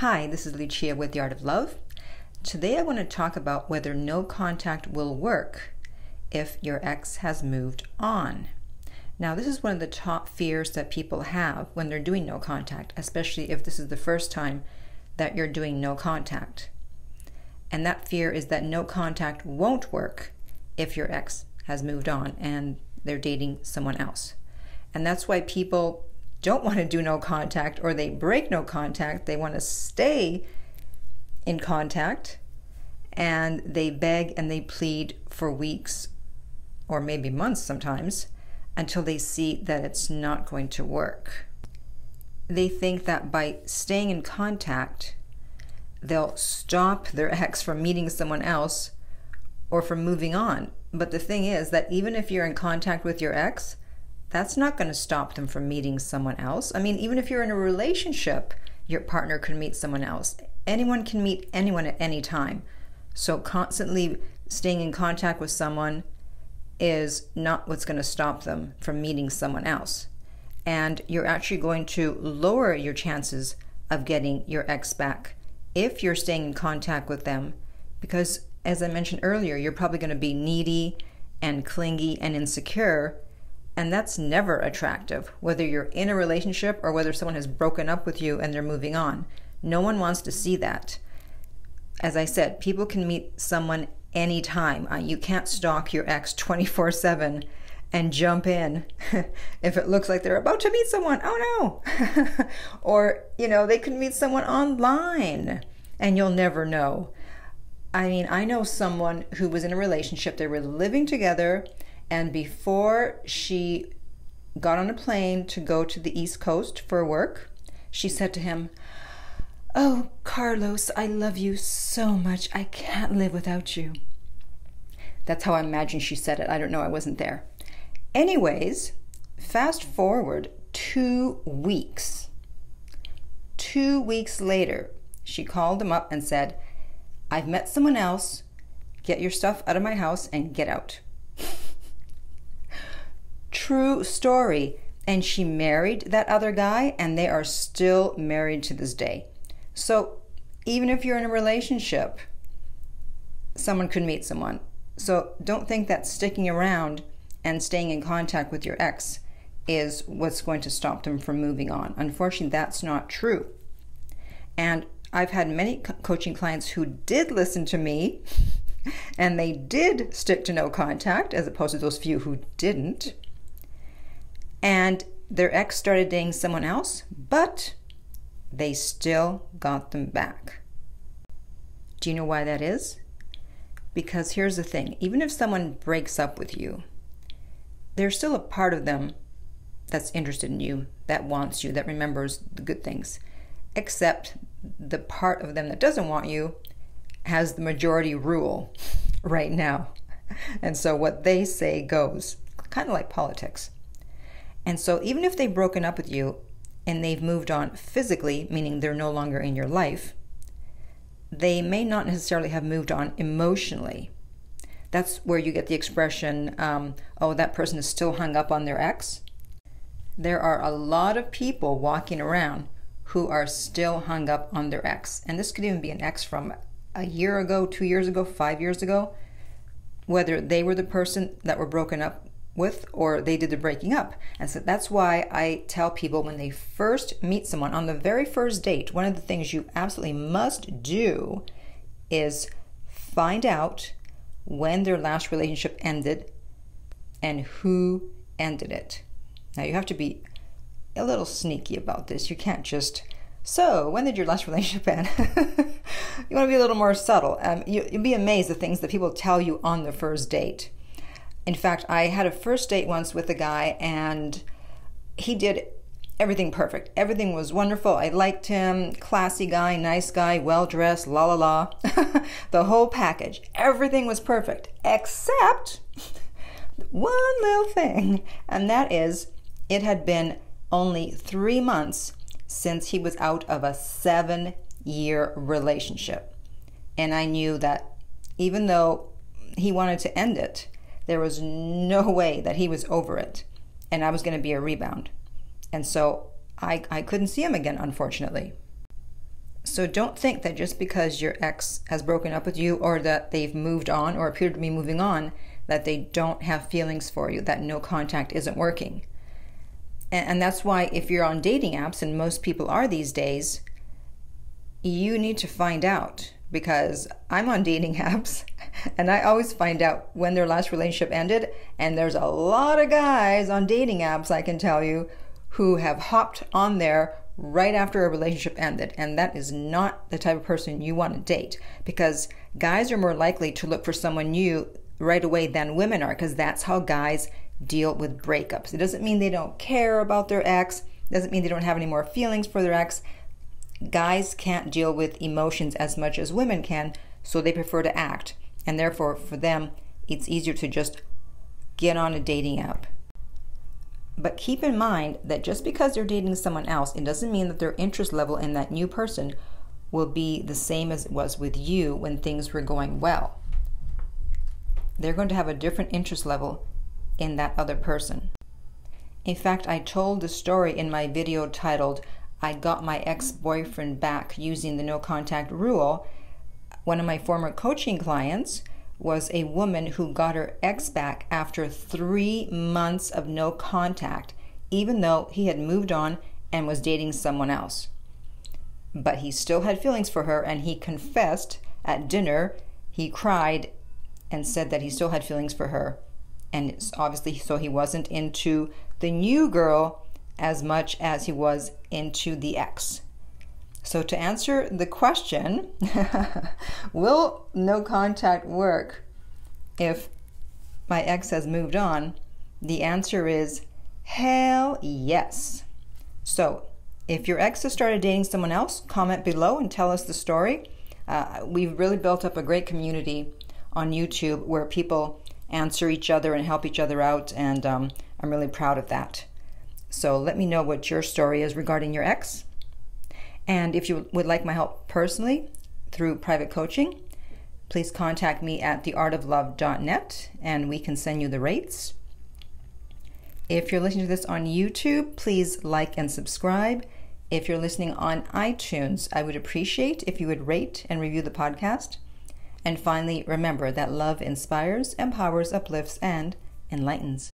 Hi, this is Lucia with The Art of Love. Today I want to talk about whether no contact will work if your ex has moved on. Now, this is one of the top fears that people have when they're doing no contact, especially if this is the first time that you're doing no contact. And that fear is that no contact won't work if your ex has moved on and they're dating someone else. And that's why people don't want to do no contact, or they break no contact. They want to stay in contact, and they beg and they plead for weeks or maybe months sometimes until they see that it's not going to work. They think that by staying in contact, they'll stop their ex from meeting someone else or from moving on. But the thing is that even if you're in contact with your ex, that's not going to stop them from meeting someone else. I mean, even if you're in a relationship, your partner can meet someone else. Anyone can meet anyone at any time. So constantly staying in contact with someone is not what's going to stop them from meeting someone else. And you're actually going to lower your chances of getting your ex back if you're staying in contact with them, because as I mentioned earlier, you're probably going to be needy and clingy and insecure. And that's never attractive, whether you're in a relationship or whether someone has broken up with you and they're moving on. No one wants to see that. As I said, people can meet someone anytime. You can't stalk your ex 24/7 and jump in if it looks like they're about to meet someone. Oh no! Or, they could meet someone online and you'll never know. I mean, I know someone who was in a relationship. They were living together, and before she got on a plane to go to the East Coast for work, she said to him, "Oh, Carlos, I love you so much. I can't live without you." That's how I imagine she said it. I don't know. I wasn't there. Anyways, fast forward 2 weeks. 2 weeks later, she called him up and said, "I've met someone else. Get your stuff out of my house and get out." True story. And she married that other guy, and they are still married to this day. So even if you're in a relationship, someone could meet someone. So don't think that sticking around and staying in contact with your ex is what's going to stop them from moving on. Unfortunately, that's not true. And I've had many coaching clients who did listen to me and they did stick to no contact, as opposed to those few who didn't. And their ex started dating someone else, but they still got them back. Do you know why that is? Because here's the thing. Even if someone breaks up with you, there's still a part of them that's interested in you, that wants you, that remembers the good things. Except the part of them that doesn't want you has the majority rule right now. And so what they say goes, kind of like politics. And so even if they've broken up with you and they've moved on physically, meaning they're no longer in your life, they may not necessarily have moved on emotionally. That's where you get the expression, oh, that person is still hung up on their ex. There are a lot of people walking around who are still hung up on their ex. And this could even be an ex from a year ago, 2 years ago, 5 years ago, whether they were the person that were broken up with or they did the breaking up. And so that's why I tell people, when they first meet someone on the very first date, one of the things you absolutely must do is find out when their last relationship ended and who ended it. Now, you have to be a little sneaky about this. You can't just, "So, when did your last relationship end?" You want to be a little more subtle. You'll be amazed at things that people tell you on the first date. In fact, I had a first date once with a guy, and he did everything perfect. Everything was wonderful. I liked him. Classy guy, nice guy, well-dressed, la la la. The whole package. Everything was perfect, except one little thing, and that is it had been only 3 months since he was out of a 7-year relationship. And I knew that even though he wanted to end it, there was no way that he was over it, and I was going to be a rebound. And so I couldn't see him again, unfortunately. So don't think that just because your ex has broken up with you, or that they've moved on or appear to be moving on, that they don't have feelings for you, that no contact isn't working. And that's why if you're on dating apps, and most people are these days, you need to find out. Because I'm on dating apps and I always find out when their last relationship ended. And there's a lot of guys on dating apps, I can tell you, who have hopped on there right after a relationship ended. And that is not the type of person you want to date, because guys are more likely to look for someone new right away than women are, because that's how guys deal with breakups. It doesn't mean they don't care about their ex. It doesn't mean they don't have any more feelings for their ex. Guys can't deal with emotions as much as women can, so they prefer to act. And therefore, for them, it's easier to just get on a dating app. But keep in mind that just because they're dating someone else, it doesn't mean that their interest level in that new person will be the same as it was with you when things were going well. They're going to have a different interest level in that other person. In fact, I told the story in my video titled, I Got My Ex-Boyfriend Back Using the No Contact Rule. One of my former coaching clients was a woman who got her ex back after 3 months of no contact, even though he had moved on and was dating someone else. But he still had feelings for her, and he confessed at dinner. He cried and said that he still had feelings for her. And it's obviously, so he wasn't into the new girl as much as he was into the ex. So to answer the question, will no contact work if my ex has moved on? The answer is hell yes. So if your ex has started dating someone else, comment below and tell us the story. We've really built up a great community on YouTube where people answer each other and help each other out, and I'm really proud of that. So let me know what your story is regarding your ex. And if you would like my help personally through private coaching, please contact me at theartoflove.net and we can send you the rates. If you're listening to this on YouTube, please like and subscribe. If you're listening on iTunes, I would appreciate if you would rate and review the podcast. And finally, remember that love inspires, empowers, uplifts, and enlightens.